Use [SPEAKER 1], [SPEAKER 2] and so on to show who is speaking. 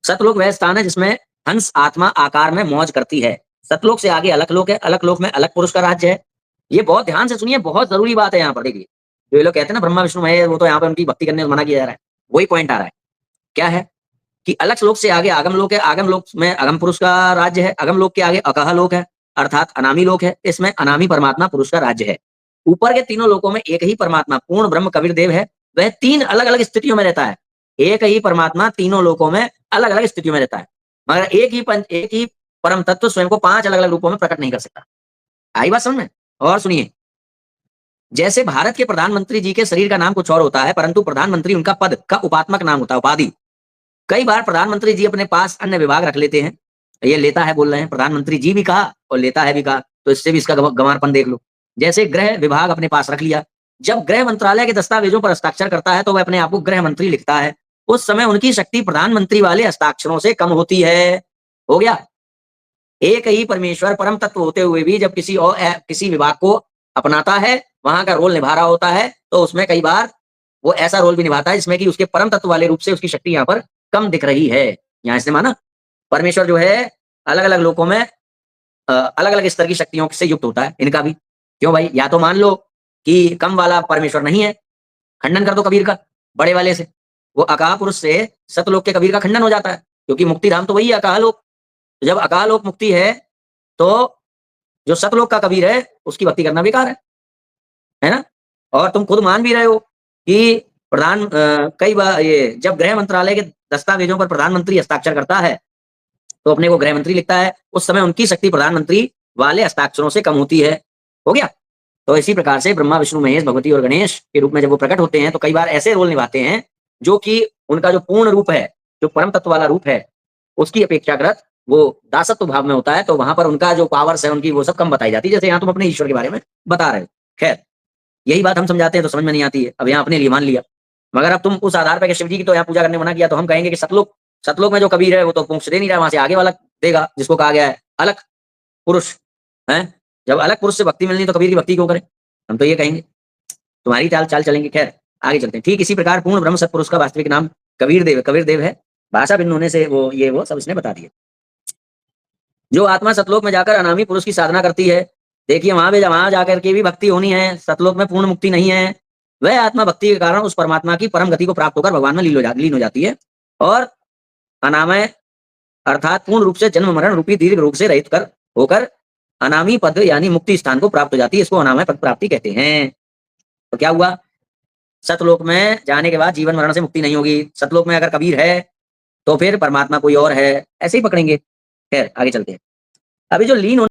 [SPEAKER 1] सतलोक वह स्थान है जिसमें हंस आत्मा आकार में मौज करती है। सतलोक से आगे अलकलोक है, अलकलोक में अलक पुरुष का राज्य है। ये बहुत ध्यान से सुनिए, बहुत जरूरी बात है यहाँ पर। देखिए, जो ये लोग कहते हैं ना ब्रह्मा विष्णु महेश, वो तो यहाँ पर उनकी भक्ति करने से मना किया जा रहा है। वही पॉइंट आ रहा है। क्या है कि अलग लोक से आगे आगम लोक है, आगम लोक में अगम पुरुष का राज्य है, अगम लोक के आगे अकह लोक है, अर्थात अनामी लोक है। इसमें अनामी परमात्मा पुरुष का राज्य है। ऊपर के तीनों लोकों में एक ही परमात्मा पूर्ण ब्रह्म कबीर देव है। वह तीन अलग अलग स्थितियों में रहता है। एक ही परमात्मा तीनों लोकों में अलग अलग स्थितियों में रहता है, मगर एक ही परम तत्व स्वयं को पांच अलग अलग रूपों में प्रकट नहीं कर सकता। आई बात समझ में? और सुनिए, जैसे भारत के प्रधानमंत्री जी के शरीर का नाम कुछ और होता है, परंतु प्रधानमंत्री उनका पद का उपात्मक नाम होता है, उपाधि। कई बार प्रधानमंत्री जी अपने पास अन्य विभाग रख लेते हैं। ये लेता है बोल रहे हैं, प्रधानमंत्री जी भी कहा और लेता है भी कहा, तो इससे भी इसका गंवारपन देख लो। जैसे गृह विभाग अपने पास रख लिया। जब गृह मंत्रालय के दस्तावेजों पर हस्ताक्षर करता है तो वह अपने आप को गृह मंत्री लिखता है। उस समय उनकी शक्ति प्रधानमंत्री वाले हस्ताक्षरों से कम होती है। हो गया। एक ही परमेश्वर परम तत्व होते हुए भी जब किसी विभाग को अपनाता है, वहां का रोल निभा रहा होता है, तो उसमें कई बार वो ऐसा रोल भी निभाता है जिसमें कि उसके परम तत्व वाले रूप से उसकी शक्ति यहाँ पर कम दिख रही है। यहाँ से माना परमेश्वर जो है अलग अलग लोकों में अलग अलग स्तर की शक्तियों से युक्त होता है। इनका भी क्यों भाई? या तो मान लो कि कम वाला परमेश्वर नहीं है, खंडन कर दो कबीर का बड़े वाले से, वो अकाल पुरुष से सतलोक के कबीर का खंडन हो जाता है, क्योंकि मुक्ति धाम तो वही है अकाल लोक। जब अकाल लोक मुक्ति है तो जो सतलोक का कबीर है उसकी भक्ति करना बेकार है ना? और तुम खुद मान भी रहे हो कि कई बार ये जब गृह मंत्रालय के दस्तावेजों पर प्रधानमंत्री हस्ताक्षर करता है तो अपने को गृह मंत्री लिखता है। उस समय उनकी शक्ति प्रधानमंत्री वाले हस्ताक्षरों से कम होती है। हो गया। तो इसी प्रकार से ब्रह्मा विष्णु महेश भगवती और गणेश के रूप में जब वो प्रकट होते हैं तो कई बार ऐसे रोल निभाते हैं जो कि उनका जो पूर्ण रूप है, जो परम तत्व वाला रूप है, उसकी अपेक्षाकृत वो दासत्व भाव में होता है। तो वहां पर उनका जो पावर्स है उनकी वो सब कम बताई जाती है, जैसे यहाँ तुम अपने ईश्वर के बारे में बता रहे हो। खैर, यही बात हम समझाते हैं तो समझ में नहीं आती है। अब यहाँ अपने लिए मान लिया, मगर अब तुम उस आधार पर शिव जी की तो यहाँ पूजा करने मना किया, तो हम कहेंगे कि सतलोक में जो कबीर है वो तो मोक्ष दे नहीं रहा, वहां से आगे वाला देगा जिसको कहा गया है अलग पुरुष है। जब अलग पुरुष से भक्ति मिलनी तो कबीर की भक्ति क्यों करें? हम तो ये कहेंगे, तुम्हारी चाल चलेंगे। खैर, आगे चलते हैं। ठीक इसी प्रकार पूर्ण ब्रह्म सत्पुरुष का वास्तविक नाम कबीर देव है। भाषा भिन्न होने से वो सब इसने बता दिया। जो आत्मा सतलोक में जाकर अनामी पुरुष की साधना करती है, देखिए वहां जाकर के भी भक्ति होनी है, सतलोक में पूर्ण मुक्ति नहीं है। वह आत्मा भक्ति के कारण उस परमात्मा की परम गति को प्राप्त होकर भगवान में लीन हो जाती है और अनामय अर्थात पूर्ण रूप से जन्म मरण रूपी दीर्घ रोग से रहित होकर अनामी पद यानी मुक्ति स्थान को प्राप्त हो जाती है। इसको अनामय पद प्राप्ति कहते हैं। तो क्या हुआ? सतलोक में जाने के बाद जीवन मरण से मुक्ति नहीं होगी। सतलोक में अगर कबीर है तो फिर परमात्मा कोई और है, ऐसे ही पकड़ेंगे। खैर, आगे चलते हैं। अभी जो लीन